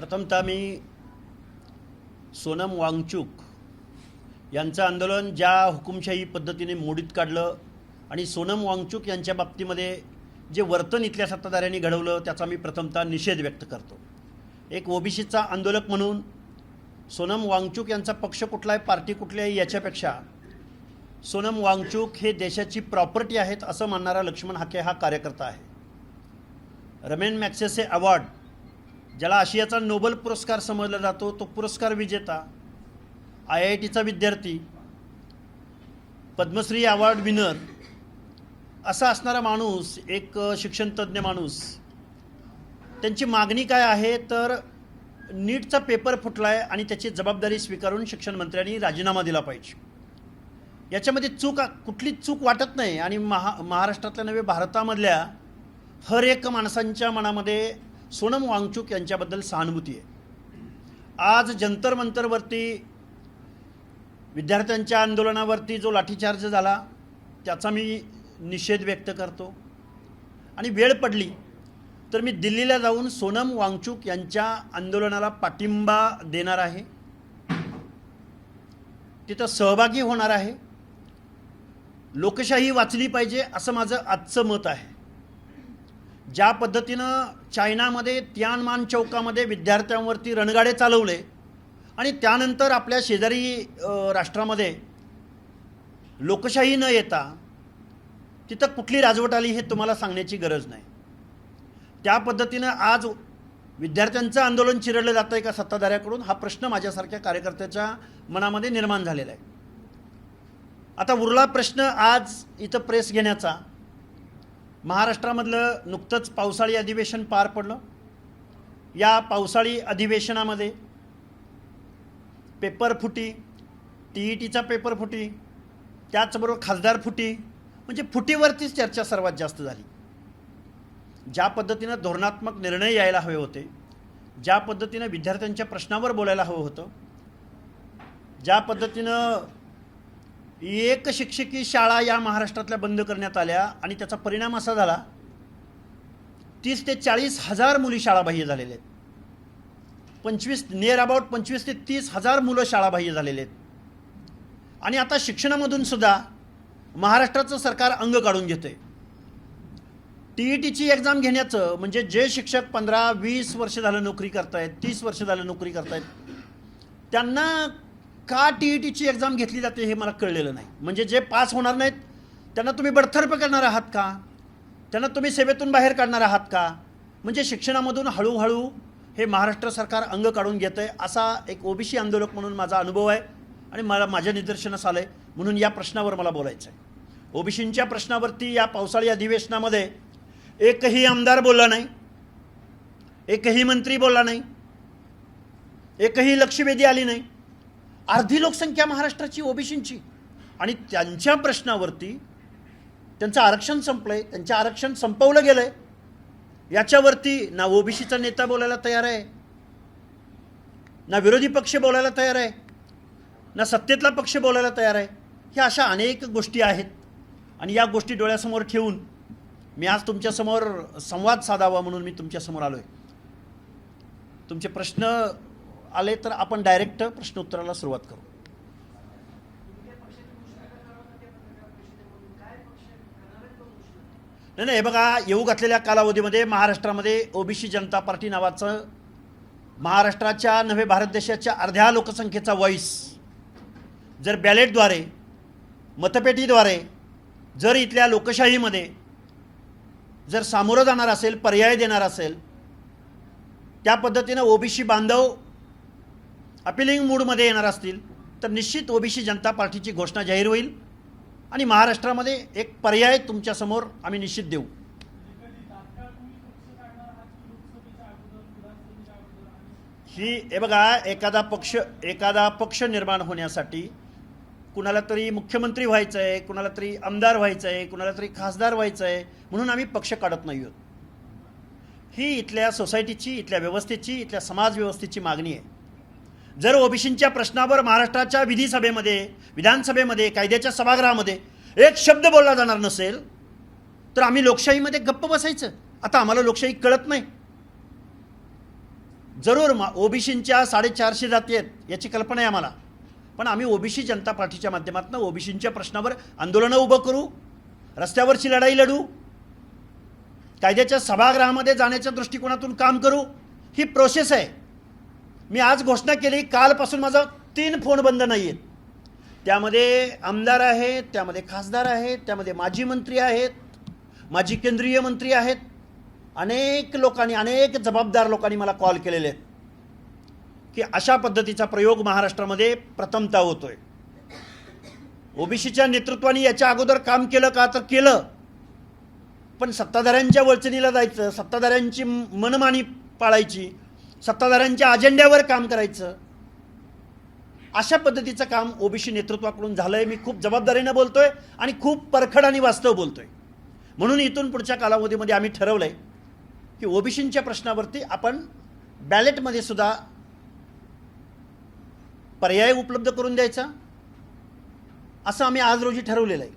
प्रथमतः मी सोनम वांगचुक यांचं आंदोलन ज्या हुकुमशाही पद्धतीने मोडीत काढलं आणि सोनम वांगचुक यांच्या बाबतीमध्ये जे वर्तन इथल्या सत्ताधाऱ्यांनी घडवलं त्याचा मी प्रथमतः निषेध व्यक्त करतो। एक ओबीसीचा आंदोलक म्हणून सोनम वांगचुक यांचा पक्ष कुठला आहे, पार्टी कुठली आहे याच्यापेक्षा सोनम वांगचुक हे देशाची प्रॉपर्टी आहेत असं मानणारा लक्ष्मण हाके हा कार्यकर्ता आहे। रमेन मॅग्सेसे अवॉर्ड ज्याला आशियाचा नोबेल पुरस्कार समजला जातो तो पुरस्कार विजेता, IITचा विद्यार्थी, पद्मश्री अवॉर्ड विनर असा असणारा माणूस, एक शिक्षणतज्ञ माणूस, त्यांची मागणी काय आहे तर नीटचा पेपर फुटलाय आणि त्याची जबाबदारी स्वीकारून शिक्षण मंत्र्यांनी राजीनामा दिला पाहिजे। याच्यामध्ये कुठली चूक वाटत नाही आणि महाराष्ट्रातल्या नव्हे भारतामधल्या हर एक माणसांच्या मनामध्ये सोनम वांगचुक यांच्याबद्दल सहानुभूती आहे। आज जंतर मंतरवरती विद्यार्थ्यांच्या आंदोलनावरती जो लाठीचार्ज झाला त्याचा मी निषेध व्यक्त करतो आणि वेळ पडली तर मी दिल्लीला जाऊन सोनम वांगचुक यांच्या आंदोलनाला पाठिंबा देणार आहे, तिथं सहभागी होणार आहे। लोकशाही वाचली पाहिजे असं माझं आजचं मत आहे। ज्या पद्धतीनं चायनामध्ये तियानमान चौकामध्ये विद्यार्थ्यांवरती रणगाडे चालवले आणि त्यानंतर आपल्या शेजारी राष्ट्रामध्ये लोकशाही न येता तिथं कुठली राजवट आली हे तुम्हाला सांगण्याची गरज नाही। त्या पद्धतीनं आज विद्यार्थ्यांचं आंदोलन चिरडलं जातं आहे का सत्ताधाऱ्याकडून, हा प्रश्न माझ्यासारख्या कार्यकर्त्याच्या मनामध्ये निर्माण झालेला आहे। आता उरला प्रश्न आज इथं प्रेस घेण्याचा। महाराष्ट्रामधलं नुकतंच पावसाळी अधिवेशन पार पडलं। या पावसाळी अधिवेशनामध्ये पेपर फुटी, TETचा पेपर फुटी, त्याचबरोबर खासदार फुटी, म्हणजे फुटीवरतीच चर्चा सर्वात जास्त झाली। ज्या पद्धतीनं धोरणात्मक निर्णय यायला हवे होते, ज्या पद्धतीनं विद्यार्थ्यांच्या प्रश्नावर बोलायला हवं होतं, ज्या पद्धतीनं एक शिक्षकी शाळा या महाराष्ट्रातल्या बंद करण्यात आल्या आणि त्याचा परिणाम असा झाला 30 ते 40 हजार मुली शाळाबाह्य झालेले आहेत। 25 ते 30 हजार मुलं शाळाबाह्य झालेले आहेत आणि आता शिक्षणामधून सुद्धा महाराष्ट्राचं सरकार अंग काढून घेतंय। TETची एक्झाम घेण्याचं म्हणजे जे शिक्षक 15-20 वर्ष झालं नोकरी करतायत, 30 वर्ष झालं नोकरी करतायत, त्यांना का TETची एक्झाम घेतली जाते हे मला कळलेलं नाही। म्हणजे जे पास होणार नाहीत त्यांना तुम्ही बडतर्फ करणार आहात का, त्यांना तुम्ही सेवेतून बाहेर काढणार आहात का? म्हणजे शिक्षणामधून हळूहळू हे महाराष्ट्र सरकार अंग काढून घेतं आहे असा एक ओबीसी आंदोलक म्हणून माझा अनुभव आहे आणि मला माझ्या निदर्शनास आलं आहे, म्हणून या प्रश्नावर मला बोलायचं आहे। ओबीसींच्या प्रश्नावरती या पावसाळी अधिवेशनामध्ये एकही आमदार बोलला नाही, एकही मंत्री बोलला नाही, एकही लक्षवेधी आली नाही। अर्धी लोकसंख्या महाराष्ट्राची ओबीसींची आणि त्यांच्या प्रश्नावरती त्यांचं आरक्षण संपलंय, त्यांचं आरक्षण संपवलं गेलंय, याच्यावरती ना ओबीसीचा नेता बोलायला तयार आहे, ना विरोधी पक्ष बोलायला तयार आहे, ना सत्तेतला पक्ष बोलायला तयार आहे। ह्या अशा अनेक गोष्टी आहेत आणि या गोष्टी डोळ्यासमोर ठेवून मी आज तुमच्यासमोर संवाद साधावा म्हणून मी तुमच्यासमोर आलो आहे। तुमचे प्रश्न आले तर आपण डायरेक्ट प्रश्नोत्तराला सुरुवात करू। नाही, हे बघा, येऊ घातलेल्या कालावधीमध्ये महाराष्ट्रामध्ये ओबीसी जनता पार्टी नावाचं महाराष्ट्राच्या नव्हे भारत देशाच्या अर्ध्या लोकसंख्येचा व्हॉइस जर बॅलेटद्वारे, मतपेटीद्वारे जर इथल्या लोकशाहीमध्ये जर सामोरं जाणार असेल, पर्याय देणार असेल, त्या पद्धतीनं ओबीसी बांधव अपिलिंग मूडमध्ये येणार असतील तर निश्चित ओबीसी जनता पार्टीची घोषणा जाहीर होईल आणि महाराष्ट्रामध्ये एक पर्याय तुमच्यासमोर आम्ही निश्चित देऊ। हे बघा, एखादा पक्ष निर्माण होण्यासाठी कुणाला तरी मुख्यमंत्री व्हायचं आहे, कुणाला तरी आमदार व्हायचं आहे, कुणाला तरी खासदार व्हायचं आहे म्हणून आम्ही पक्ष काढत नाही आहोत। ही इथल्या सोसायटीची, इथल्या व्यवस्थेची, इथल्या समाज व्यवस्थेची मागणी आहे। जर ओबीसींच्या प्रश्नावर महाराष्ट्राच्या विधिसभेमध्ये, विधानसभेमध्ये, कायद्याच्या सभागृहामध्ये एक शब्द बोलला जाणार नसेल तर आम्ही लोकशाहीमध्ये गप्प बसायचं। आता आम्हाला लोकशाही कळत नाही। जरूर ओबीसींच्या 450 जाती आहेत याची कल्पना आहे आम्हाला, पण आम्ही ओबीसी जनता पार्टीच्या माध्यमातून ओबीसींच्या प्रश्नावर आंदोलनं उभं करू, रस्त्यावरची लढाई लढू, कायद्याच्या सभागृहामध्ये जाण्याच्या दृष्टिकोनातून काम करू. ही प्रोसेस आहे. मी आज घोषणा केली, कालपासून माझा 3 फोन बंद नाही आहेत. त्यामध्ये आमदार आहेत, त्यामध्ये खासदार आहेत, त्यामध्ये माजी मंत्री आहेत, माजी केंद्रीय मंत्री आहेत. अनेक लोकांनी, अनेक जबाबदार लोकांनी मला कॉल केलेले आहेत की अशा पद्धतीचा प्रयोग महाराष्ट्रामध्ये प्रथमतः होतोय. ओबीसीच्या नेतृत्वाने याच्या अगोदर काम केलं का, तर केलं, पण सत्ताधाऱ्यांच्या वळचणीला जायचं, सत्ताधाऱ्यांची मनमानी पाळायची, सत्ताधाऱ्यांच्या अजेंड्यावर काम करायचं, अशा पद्धतीचं काम ओबीसी नेतृत्वाकडून झालंय. मी खूप जबाबदारीनं बोलतोय आणि खूप परखड आणि वास्तव बोलतोय. म्हणून इथून पुढच्या कालावधीमध्ये आम्ही ठरवलंय की ओबीसींच्या प्रश्नावरती आपण बॅलेटमध्ये सुद्धा पर्याय उपलब्ध करून द्यायचा, असं आम्ही आज रोजी ठरवलेलं आहे.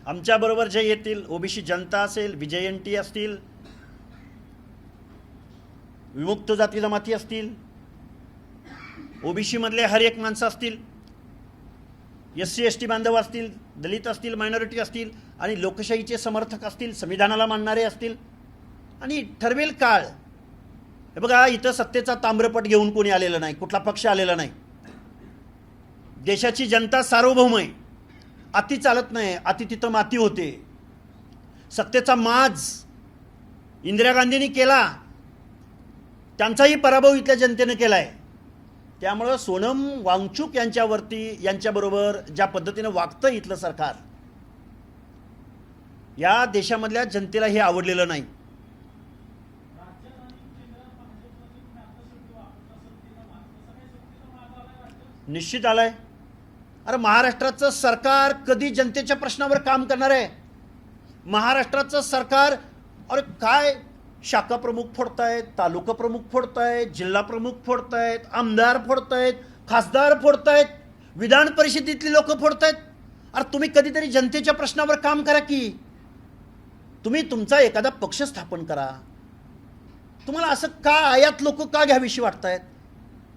आमच्याबरोबर जे येतील, ओबीसी जनता असेल, विजयंती असतील, विमुक्त जाती जमाती असतील, ओबीसी मधले हर एक माणसं असतील, SC ST बांधव असतील, दलित असतील, मायनॉरिटी असतील, आणि लोकशाहीचे समर्थक असतील, संविधानाला मानणारे असतील, आणि ठरवेल काळ. हे बघा, इथं सत्तेचा ताम्रपट घेऊन कोणी आलेलं नाही, कुठला पक्ष आलेला नाही. देशाची जनता सार्वभौम आहे. अति चालत नाही, अति तिथं माती होते. सत्तेचा माज इंदिरा गांधींनी केला, त्यांचाही पराभव इथल्या जनतेने केला आहे. त्यामुळं सोनम वांगचुक यांच्याबरोबर ज्या पद्धतीनं वागतं इथलं सरकार, या देशामधल्या जनतेला हे आवडलेलं नाही. निश्चित आलाय. अरे महाराष्ट्राचं सरकार कधी जनतेच्या प्रश्नावर काम करणार आहे? महाराष्ट्राचं सरकार, अरे काय शाखा प्रमुख फोडतायत, तालुका प्रमुख फोडतायत, जिल्हा प्रमुख फोडतायत, आमदार फोडतायत, खासदार फोडतायत, विधान परिषदेतली लोक फोडतायत. अरे तुम्ही कधीतरी जनतेच्या प्रश्नावर काम करा की. तुम्ही तुमचा एखादा पक्ष स्थापन करा. तुम्हाला असं का आयात लोक का घ्यावीशी वाटतायत?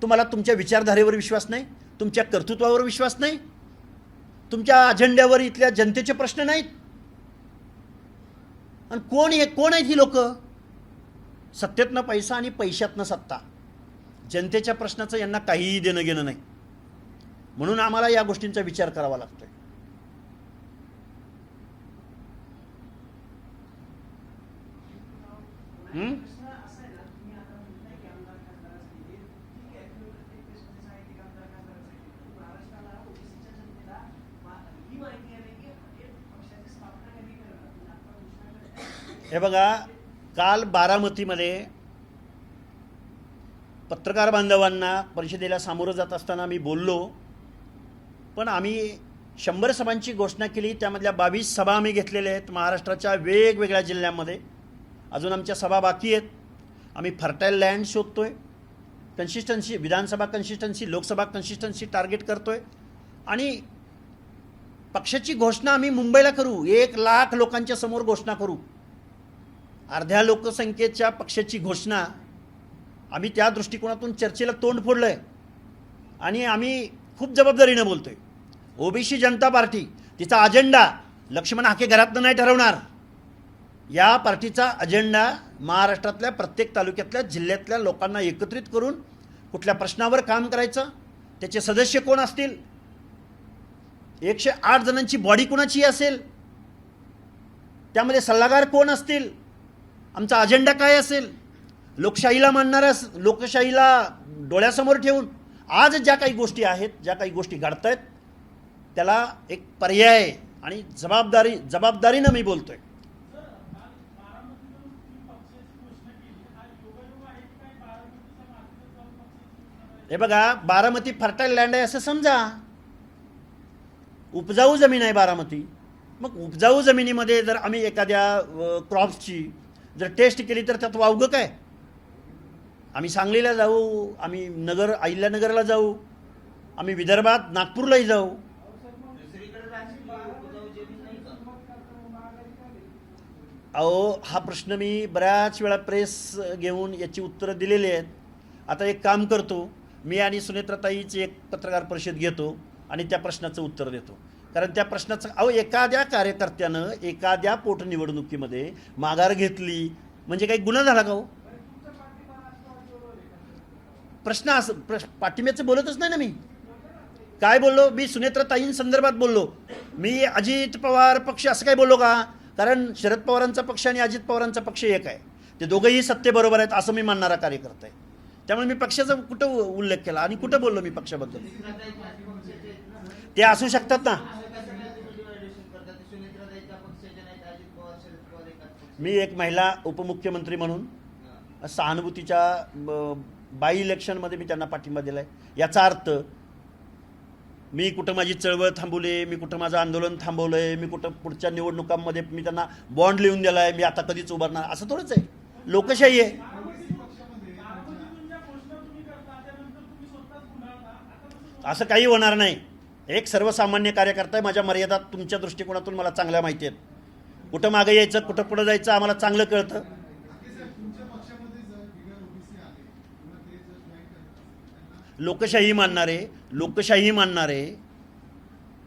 तुम्हाला तुमच्या विचारधारेवर विश्वास नाही, तुमच्या कर्तृत्वावर विश्वास नाही, तुमच्या अजेंड्यावर इथल्या जनतेचे प्रश्न नाहीत. आणि कोण आहेत ही लोक? सत्तेतनं पैसा आणि पैशातनं सत्ता. जनतेच्या प्रश्नाचं यांना काहीही देणं घेणं नाही. म्हणून आम्हाला या गोष्टींचा विचार करावा लागतोय. हे बघा, काल बारामतीमध्ये पत्रकार बांधवांना परिषदेला सामोरं जात असताना मी बोललो, पण आम्ही 100 सभांची घोषणा केली. त्यामधल्या 22 सभा आम्ही घेतलेल्या आहेत महाराष्ट्राच्या वेगवेगळ्या जिल्ह्यांमध्ये. अजून आमच्या सभा बाकी आहेत. आम्ही फर्टाईल लँड शोधतोय, कन्सिस्टन्सी, विधानसभा कन्सिस्टन्सी, लोकसभा कन्सिस्टन्सी टार्गेट करतोय. आणि पक्षाची घोषणा आम्ही मुंबईला करू, 1 लाख लोकांच्या समोर घोषणा करू. अर्ध्या लोकसंख्येच्या पक्षाची घोषणा, आम्ही त्या दृष्टिकोनातून चर्चेला तोंड फोडलं आहे. आणि आम्ही खूप जबाबदारीनं बोलतोय. ओबीसी जनता पार्टी तिचा अजेंडा लक्ष्मण हाके घरातनं नाही ठरवणार. या पार्टीचा अजेंडा महाराष्ट्रातल्या प्रत्येक तालुक्यातल्या, जिल्ह्यातल्या लोकांना एकत्रित करून कुठल्या प्रश्नावर काम करायचं, त्याचे सदस्य कोण असतील, 108 जणांची बॉडी कोणाची असेल, त्यामध्ये सल्लागार कोण असतील, आमचा अजेंडा काय असेल, लोकशाहीला मानणाऱ्या, लोकशाहीला डोळ्यासमोर ठेवून आज ज्या काही गोष्टी आहेत, ज्या काही गोष्टी घडत आहेत, त्याला एक पर्याय आणि जबाबदारीनं मी बोलतोय. हे बघा, बारामती फर्टाईल लँड आहे असं समजा. उपजाऊ जमीन आहे बारामती. मग उपजाऊ जमिनीमध्ये जर आम्ही एखाद्या क्रॉप्सची जर टेस्ट केली तर त्यात वावगं काय? आम्ही सांगलीला जाऊ, आम्ही अहिल्यानगरला जाऊ, आम्ही विदर्भात नागपूरलाही जाऊ. अहो हा प्रश्न मी बऱ्याच वेळा प्रेस घेऊन याची उत्तरं दिलेली आहेत. आता एक काम करतो, मी आणि सुनेत्राताईची एक पत्रकार परिषद घेतो आणि त्या प्रश्नाचं उत्तर देतो. कारण त्या प्रश्नाचं एखाद्या कार्यकर्त्यानं एखाद्या पोटनिवडणुकीमध्ये माघार घेतली म्हणजे काही गुन्हा झाला का हो? प्रश्न असं पाठिंब्याचं बोलतच नाही ना मी. काय बोललो मी? सुनेत्राताईंसंदर्भात बोललो. मी अजित पवार पक्ष असं काय बोललो का? कारण शरद पवारांचा पक्ष आणि अजित पवारांचा पक्ष एक आहे. ते दोघंही सत्तेबरोबर आहेत असं मी मानणारा कार्यकर्ता आहे. त्यामुळे मी पक्षाचा कुठं उल्लेख केला आणि कुठं बोललो मी पक्षाबद्दल? ते असू शकतात ना. मी एक महिला उपमुख्यमंत्री म्हणून सहानुभूतीच्या बाय इलेक्शनमध्ये मी त्यांना पाठिंबा दिला आहे. याचा अर्थ मी कुठं माझी चळवळ थांबवली, मी कुठं माझं आंदोलन थांबवलं आहे, मी कुठं पुढच्या निवडणुकांमध्ये मी त्यांना बॉन्ड लिहून दिला आहे, मी आता कधीच उभारणार, असं थोडंच आहे. लोकशाही आहे. असं काही होणार नाही. एक सर्वसामान्य कार्यकर्ता आहे. माझ्या मर्यादा तुमच्या दृष्टिकोनातून मला चांगल्या माहिती आहेत. कुठं मागे यायचं कुठं पुढं जायचं आम्हाला चांगलं कळतं. लोकशाही मानणारे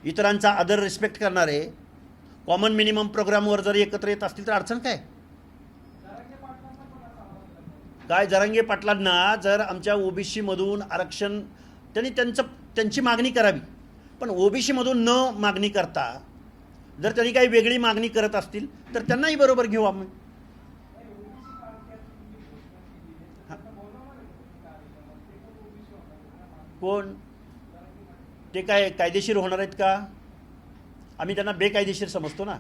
इतरांचा आदर रिस्पेक्ट करणारे कॉमन मिनिमम प्रोग्रामवर जर एकत्र येत असतील तर अडचण काय? जरांगे पाटलांना जर आमच्या ओबीसी मधून आरक्षण त्यांची मागणी करावी, पण ओबीसी मधून न मागणी करता जर त्यांनी काही वेगळी मागणी करत असतील तर त्यांनाही बरोबर घेऊ आम्ही. कोण ते काय कायदेशीर होणार आहेत का? आम्ही त्यांना बेकायदेशीर समजतो ना.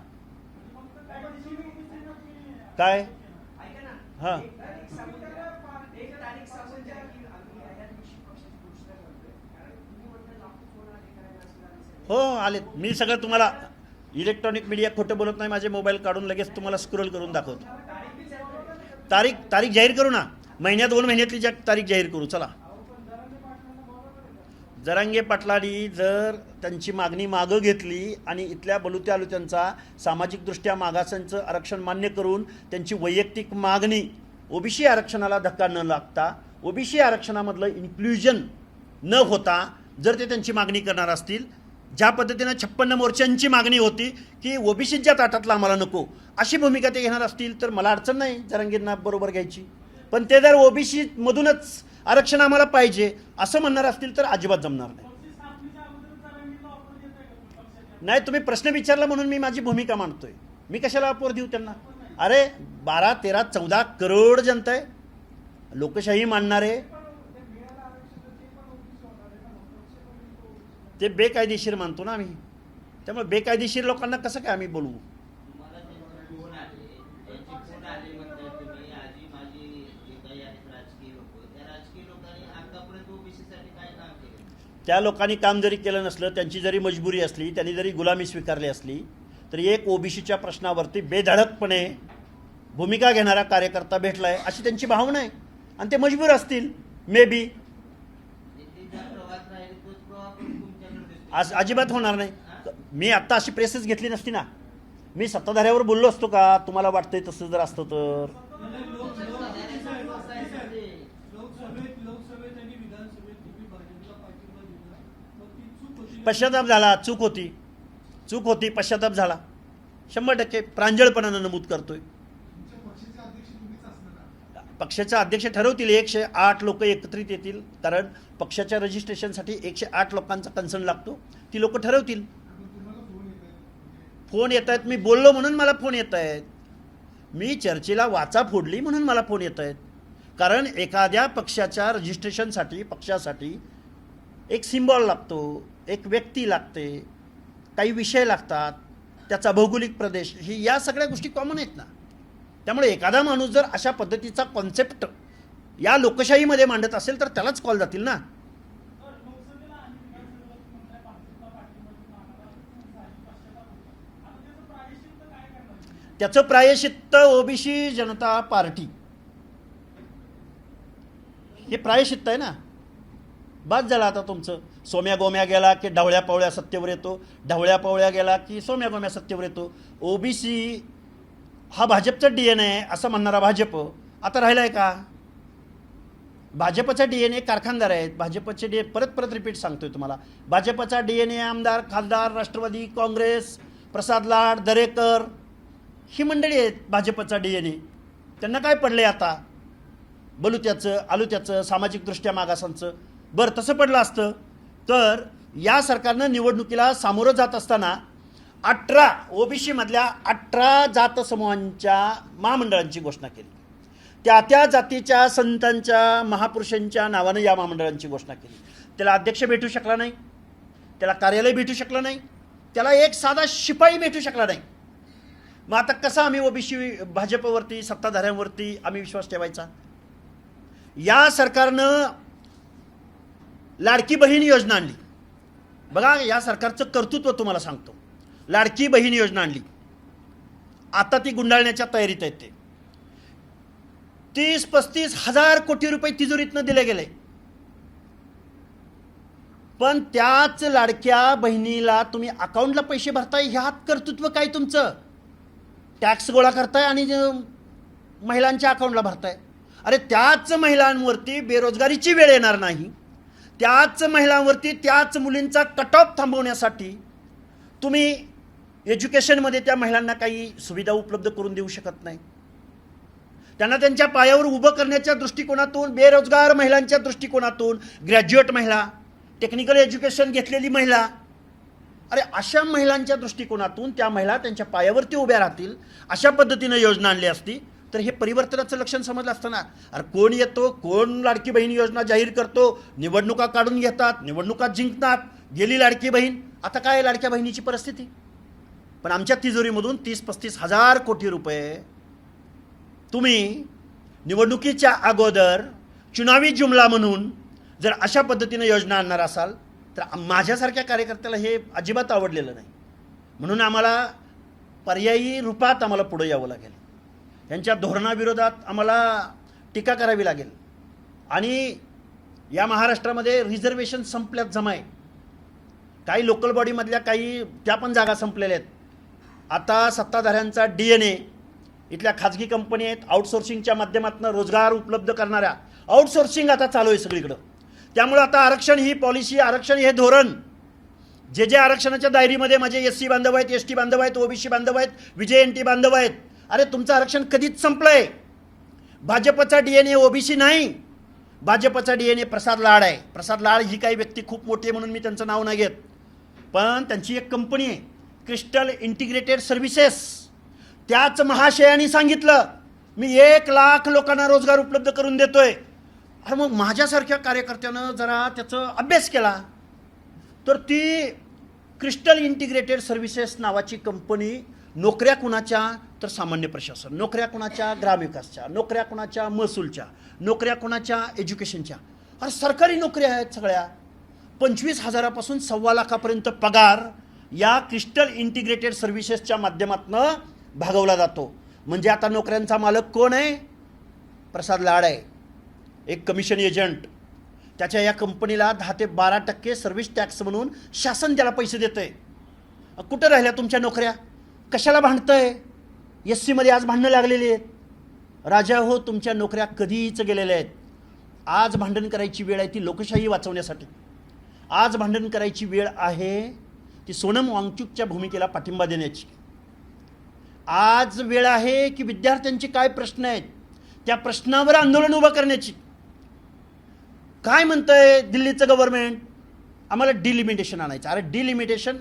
काय हां हो आलेत. मी सगळं तुम्हाला इलेक्ट्रॉनिक मीडिया खोटं बोलत नाही. माझे मोबाईल काढून लगेच तुम्हाला स्क्रोल करून दाखवतो. तारीख जाहीर करू ना. महिन्यात 2 महिन्यातली तारीख जाहीर करू. चला. जरांगे पाटलांनी जर त्यांची मागणी मागं घेतली आणि इथल्या बलुत्या आलुत्यांचा सामाजिकदृष्ट्या मागासांचं आरक्षण मान्य करून त्यांची वैयक्तिक मागणी ओबीसी आरक्षणाला धक्का न लागता ओबीसी आरक्षणामधलं इन्क्ल्युजन न होता जर ते त्यांची मागणी करणार असतील, ज्या पद्धतीनं 56 मोर्चांची मागणी होती की ओबीसीच्या ताटातला आम्हाला नको अशी भूमिका ते घेणार असतील तर मला अडचण नाही जरांगेंना बरोबर घ्यायची. पण ते जर ओबीसी मधूनच आरक्षण आम्हाला पाहिजे असं म्हणणार असतील तर अजिबात जमणार नाही. नाही, तुम्ही प्रश्न विचारला म्हणून मी माझी भूमिका मांडतोय. मी कशाला अपोर देऊ त्यांना? अरे 12, 13, 14 करोड जनता आहे. लोकशाही मानणारे ते बेकायदेशीर मानतो ना आम्ही. त्यामुळे बेकायदेशीर लोकांना कसं काय आम्ही बोलवू? त्या लोकांनी काम जरी केलं नसलं, त्यांची जरी मजबुरी असली, त्यांनी जरी गुलामी स्वीकारली असली तरी एक ओबीसीच्या प्रश्नावरती बेधडकपणे भूमिका घेणारा कार्यकर्ता भेटलाय अशी त्यांची भावना आहे आणि ते मजबूर असतील मे बी. आज अजिबात होणार नाही. मी आत्ता अशी प्रेसच घेतली नसती ना. मी सत्ताधाऱ्यावर बोललो असतो का? तुम्हाला वाटतंय तसं जर असतं तर? पश्चाताप झाला. चूक होती पश्चाताप झाला. 100% प्रांजळपणानं नमूद करतोय. पक्षाचे अध्यक्ष ठरवतील. 108 लोक एकत्रित येतील. कारण पक्षाच्या रजिस्ट्रेशनसाठी 108 लोकांचा कन्सर्न लागतो. ती लोक ठरवतील. फोन येत आहेत. मी बोललो म्हणून मला फोन येत आहेत. मी चर्चेला वाचा फोडली म्हणून मला फोन येत आहेत. कारण एखाद्या पक्षाच्या रजिस्ट्रेशनसाठी पक्षासाठी एक सिम्बॉल लागतो, एक व्यक्ती लागते, काही विषय लागतात, त्याचा भौगोलिक प्रदेश, ही या सगळ्या गोष्टी कॉमन आहेत ना. त्यामुळे एखादा माणूस जर अशा पद्धतीचा कॉन्सेप्ट या लोकशाहीमध्ये मांडत असेल तर त्यालाच कॉल जातील ना. त्याचं प्रायश्चित्त ओबीसी जनता पार्टी हे प्रायश्चित्त आहे ना. बाद झाला आता तुमचं. सोम्या गोम्या गेला की ढवळ्या पावळ्या सत्तेवर येतो, ढवळ्या पावळ्या गेला की सोम्या गोम्या सत्तेवर येतो. ओबीसी हा भाजपचा DNA आहे असं म्हणणारा भाजप आता राहिला आहे का? भाजपचा DNA कारखानदार आहेत. भाजपचे परत रिपीट सांगतोय तुम्हाला, भाजपचा DNA आमदार, खासदार, राष्ट्रवादी काँग्रेस, प्रसाद लाड, दरेकर ही मंडळी आहेत भाजपचा DNA. त्यांना काय पडलंय आता? बलुत्याचं, आलुत्याचं, सामाजिकदृष्ट्या मागासांचं. बरं, तसं पडलं असतं तर या सरकारनं निवडणुकीला सामोरं जात असताना 18 OBC मधल्या 18 जात समूहांच्या महामंडळांची घोषणा केली. त्या जातीच्या संतांच्या, महापुरुषांच्या नावानं या महामंडळांची घोषणा केली. त्याला अध्यक्ष भेटू शकला नाही, त्याला कार्यालय भेटू शकलं नाही, त्याला एक साधा शिपाई भेटू शकला नाही. मग आता कसा आम्ही OBC भाजपवरती, सत्ताधाऱ्यांवरती आम्ही विश्वास ठेवायचा? या सरकारनं लाडकी बहीण योजना आणली. बघा, या सरकारचं कर्तृत्व तुम्हाला सांगतो. लाडकी बहीण योजना आणली, आता ती गुंडाळण्याच्या तयारीत आहेत. ते 30-35 हजार कोटी रुपये तिजोरीतनं दिले गेले. पण त्याच लाडक्या बहिणीला तुम्ही अकाउंटला पैसे भरताय. ह्यात कर्तृत्व काय तुमचं? टॅक्स गोळा करताय आणि महिलांच्या अकाउंटला भरताय. अरे, त्याच महिलांवरती बेरोजगारीची वेळ येणार नाही, त्याच महिलांवरती, त्याच मुलींचा कट ऑफ थांबवण्यासाठी तुम्ही एज्युकेशनमध्ये त्या महिलांना काही सुविधा उपलब्ध करून देऊ शकत नाही. त्यांना त्यांच्या पायावर उभं करण्याच्या दृष्टिकोनातून, बेरोजगार महिलांच्या दृष्टिकोनातून, ग्रॅज्युएट महिला, टेक्निकल एज्युकेशन घेतलेली महिला, अरे अशा महिलांच्या दृष्टिकोनातून त्या महिला त्यांच्या पायावरती उभ्या राहतील अशा पद्धतीनं योजना आणली असती तर हे परिवर्तनाचं लक्षण समजलं असतं ना. अरे कोण येतो, कोण लाडकी बहीण योजना जाहीर करतो, निवडणुका काढून घेतात, निवडणुका जिंकतात, गेली लाडकी बहीण. आता काय लाडक्या बहिणीची परिस्थिती? पण आमच्या तिजोरीमधून 30-35 हजार कोटी रुपये तुम्ही निवडणुकीच्या अगोदर चुनावी जुमला म्हणून जर अशा पद्धतीनं योजना आणणार असाल तर माझ्यासारख्या कार्यकर्त्याला हे अजिबात आवडलेलं नाही. म्हणून आम्हाला पर्यायी रूपात आम्हाला पुढे यावं लागेल. यांच्या धोरणाविरोधात आम्हाला टीका करावी लागेल. आणि या महाराष्ट्रामध्ये रिझर्वेशन संपल्यात जमाय. काही लोकल बॉडीमधल्या काही त्या पण जागा संपलेल्या आहेत. आता सत्ताधाऱ्यांचा DNA इथल्या खाजगी कंपनी आहेत, आउटसोर्सिंगच्या माध्यमातून रोजगार उपलब्ध करणाऱ्या, आउटसोर्सिंग आता चालू आहे सगळीकडं. त्यामुळे आता आरक्षण ही पॉलिसी, आरक्षण हे धोरण, जे आरक्षणाच्या दायरीमध्ये माझे SC बांधव आहेत, ST बांधव आहेत, OBC बांधव आहेत, VJNT बांधव आहेत, अरे तुमचं आरक्षण कधीच संपलंय. भाजपचा DNA OBC नाही, भाजपचा DNA प्रसाद लाड आहे. प्रसाद लाड ही काही व्यक्ती खूप मोठी आहे म्हणून मी त्यांचं नाव नाही घेत, पण त्यांची एक कंपनी आहे क्रिस्टल इंटिग्रेटेड सर्व्हिसेस. त्याच महाशयांनी सांगितलं मी 1 लाख लोकांना रोजगार उपलब्ध करून देतोय. अरे मग माझ्यासारख्या कार्यकर्त्यानं जरा त्याचा अभ्यास केला तर ती क्रिस्टल इंटिग्रेटेड सर्व्हिसेस नावाची कंपनी नोकऱ्या कुणाच्या तर सामान्य प्रशासन, नोकऱ्या कुणाच्या ग्रामविकासच्या, नोकऱ्या कुणाच्या महसूलच्या, नोकऱ्या कुणाच्या एज्युकेशनच्या. अरे सरकारी नोकऱ्या आहेत सगळ्या. 25,000पासून 1.25 लाखापर्यंत पगार या क्रिस्टल इंटिग्रेटेड सर्व्हिसेसच्या माध्यमातून भागवला जातो. म्हणजे आता नोकऱ्यांचा मालक कोण आहे? प्रसाद लाड आहे, एक कमिशन एजंट. त्याच्या या कंपनीला 10 ते 12% सर्व्हिस टॅक्स म्हणून शासन त्याला पैसे देतंय. कुठं राहिल्या तुमच्या नोकऱ्या? कशाला भांडतंय? SC मध्ये आज भांडणं लागलेली आहेत. राजा हो, तुमच्या नोकऱ्या कधीच गेलेल्या आहेत. आज भांडण करायची वेळ आहे ती लोकशाही वाचवण्यासाठी. आज भांडण करायची वेळ आहे ती सोनम वांगचुकच्या भूमिकेला पाठिंबा देण्याची. आज वेळ आहे की विद्यार्थ्यांचे काय प्रश्न आहेत त्या प्रश्नावर आंदोलन उभं करण्याची. काय म्हणतंय दिल्लीचं गव्हर्नमेंट? आम्हाला डिलिमिटेशन आणायचं. अरे डिलिमिटेशन,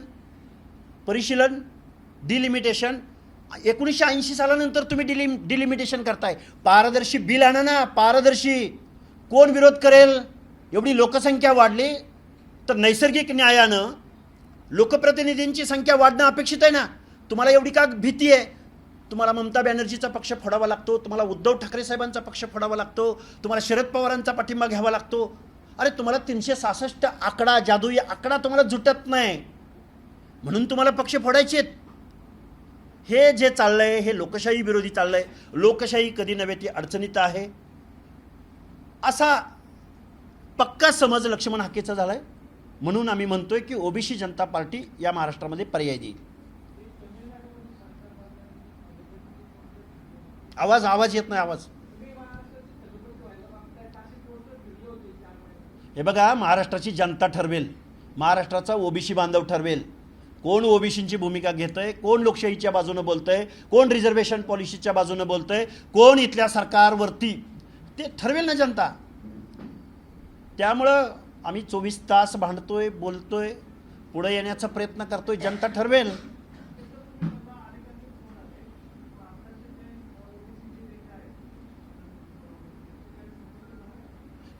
परिशीलन, डिलिमिटेशन 1980 सालानंतर तुम्ही डिलिमिटेशन करताय. पारदर्शी बिल आणा ना, पारदर्शी. कोण विरोध करेल? एवढी लोकसंख्या वाढली तर नैसर्गिक न्यायानं लोकप्रतिनिधींची संख्या वाढणं अपेक्षित आहे ना. तुम्हाला एवढी का भीती आहे? तुम्हाला ममता बॅनर्जीचा पक्ष फोडावा लागतो, तुम्हाला उद्धव ठाकरे साहेबांचा पक्ष फोडावा लागतो, तुम्हाला शरद पवारांचा पाठिंबा घ्यावा लागतो. अरे तुम्हाला 366 आकडा, जादुई आकडा तुम्हाला जुटत नाही म्हणून तुम्हाला पक्ष फोडायचे. हे जे चाललंय हे लोकशाही विरोधी चाललंय. लोकशाही कधी नव्हे ती अडचणीत आहे असा पक्का समज लक्ष्मण हाकेचा झालाय. म्हणून आम्ही म्हणतोय की OBC जनता पार्टी या महाराष्ट्रामध्ये पर्याय देईल. आवाज येत नाही आवाज. हे बघा, महाराष्ट्राची जनता ठरवेल, महाराष्ट्राचा ओबीसी बांधव ठरवेल कोण ओबीसींची भूमिका घेतंय, कोण लोकशाहीच्या बाजूने बोलतंय, कोण रिझर्वेशन पॉलिसीच्या बाजूने बोलतंय, कोण इथल्या सरकारवरती, ते ठरवेल ना जनता. त्यामुळं आम्ही 24 तास भांडतोय, बोलतोय, पुढे येण्याचा प्रयत्न करतोय, जनता ठरवेल.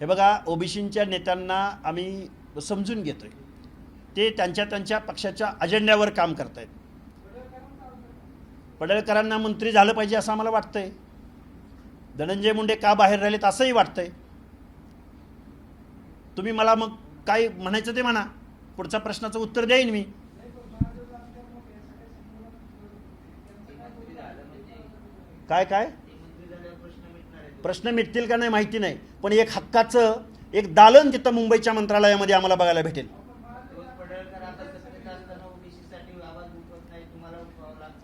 हे बघा, ओबीसींच्या नेत्यांना आम्ही समजून घेतोय, ते त्यांच्या पक्षाच्या अजेंड्यावर काम करतायत. पडळकरांना मंत्री झालं पाहिजे असं आम्हाला वाटतंय, धनंजय मुंडे का बाहेर राहिलेत असंही वाटतंय. तुम्ही मला मग काय म्हणायचं ते म्हणा, पुढच्या प्रश्नाचं उत्तर देईन मी. काय प्रश्न मिटतील का नाही माहिती नाही, पण एक हक्काचं एक दालन तिथं मुंबईच्या मंत्रालयामध्ये आम्हाला बघायला भेटेल.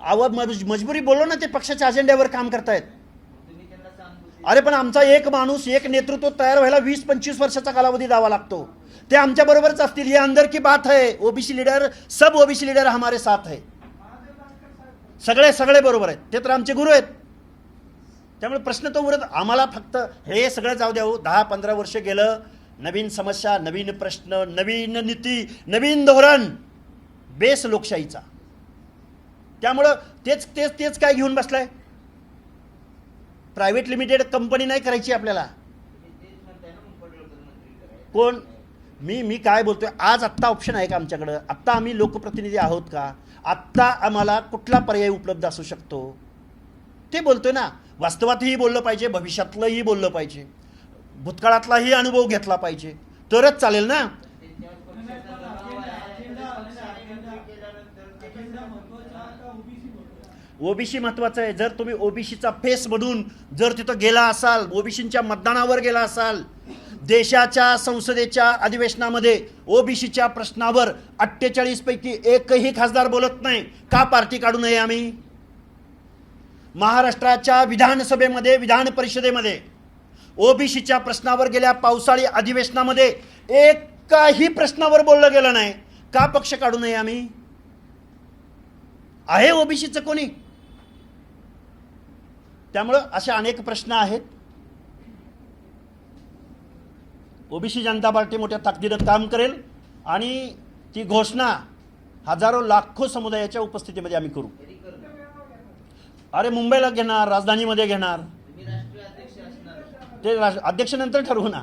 आवाज मजबुरी बोललो ना, ते पक्षाच्या अजेंड्यावर काम करतायत. अरे पण आमचा एक माणूस, एक नेतृत्व तयार व्हायला 20-25 वर्षाचा कालावधी द्यावा लागतो. ते आमच्या बरोबरच असतील, ये अंदर की बात है. ओबीसी लीडर, सब ओबीसी लीडर हमारे साथ है. सगळे बरोबर आहेत, ते तर आमचे गुरु आहेत. त्यामुळे प्रश्न तो उरत, आम्हाला फक्त हे सगळं जाऊ द्या. 10-15 वर्ष गेलं, नवीन समस्या, नवीन प्रश्न, नवीन नीती, नवीन धोरण, बेस लोकशाहीचा. त्यामुळं तेच काय घेऊन बसलाय. प्रायव्हेट लिमिटेड कंपनी नाही करायची आपल्याला. कोण मी काय बोलतोय, आज आत्ता ऑप्शन आहे का आमच्याकडं? आत्ता आम्ही लोकप्रतिनिधी आहोत का? आत्ता आम्हाला कुठला पर्याय उपलब्ध असू शकतो ते बोलतोय ना. वास्तवातही बोललं पाहिजे, भविष्यातलंही बोललं पाहिजे, भूतकाळातलाही अनुभव घेतला पाहिजे, तरच चालेल ना. ओबीसी महत्वाचं आहे. जर तुम्ही ओबीसीचा फेस बनून जर तिथं गेला असाल, ओबीसींच्या मतदानावर गेला असाल, देशाच्या संसदेच्या अधिवेशनामध्ये ओबीसीच्या प्रश्नावर 48 पैकी एकही खासदार बोलत नाही. का पार्टी काढू नये आम्ही? महाराष्ट्राच्या विधानसभेमध्ये, विधान परिषदेमध्ये ओबीसीच्या प्रश्नावर गेल्या पावसाळी अधिवेशनामध्ये एकाही प्रश्नावर बोललं गेलं नाही. का पक्ष काढू नये आम्ही? आहे ओबीसीचं कोणी? त्यामुळं असे अनेक प्रश्न आहेत. ओबीसी जनता पार्टी मोठ्या ताकदीनं काम करेल आणि ती घोषणा हजारो लाखो समुदायाच्या उपस्थितीमध्ये आम्ही करू. अरे मुंबईला घेणार, राजधानीमध्ये घेणार, ते अध्यक्ष नंतर ठरवू ना.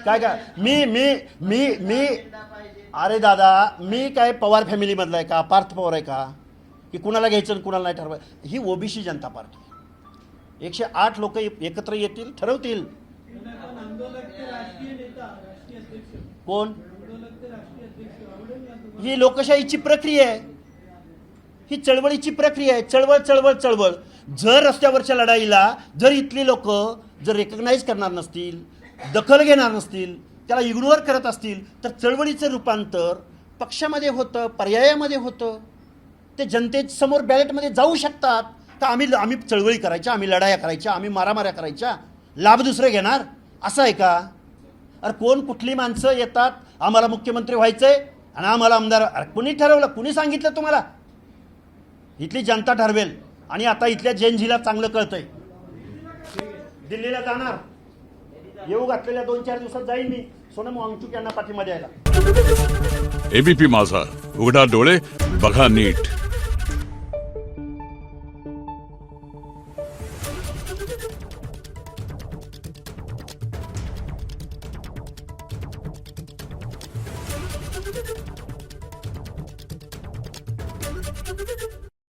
काय मी मी मी मी अरे दादा, मी काय पवार फॅमिलीमधला आहे का? पार्थ पवार आहे का? की कुणाला घ्यायचं आणि कुणाला नाही ठरवाय? ही ओबीसी जनता पार्टी 108 लोक एकत्र येतील, ठरवतील. कोण? ही लोकशाहीची प्रक्रिया आहे, ही चळवळीची प्रक्रिया आहे. चळवळ जर रस्त्यावरच्या लढाईला जर इथली लोक जर रेकग्नाइज करणार नसतील, दखल घेणार नसतील, त्याला इग्नोर करत असतील, तर चळवळीचं रूपांतर पक्षामध्ये होतं, पर्यायामध्ये होतं. ते जनतेसमोर बॅलेटमध्ये जाऊ शकतात. तर आम्ही चळवळी करायच्या, आम्ही लढाया करायच्या, आम्ही मारामाऱ्या करायच्या, लाभ दुसरे घेणार, असं आहे का? अरे कोण कुठली माणसं येतात, आम्हाला मुख्यमंत्री व्हायचंय आणि आम्हाला आमदार? अरे कुणी ठरवलं? कुणी सांगितलं तुम्हाला? इथली जनता ठरवेल. आणि आता इथल्या जेनजीला चांगलं कळतंय. दिल्लीला जाणार, येऊ घातलेल्या 2-4 दिवसात जाईल मी सोनम वांगचुक यांना पाठिंबा द्यायला. एबीपी माझा, उघडा डोळे बघा नीट.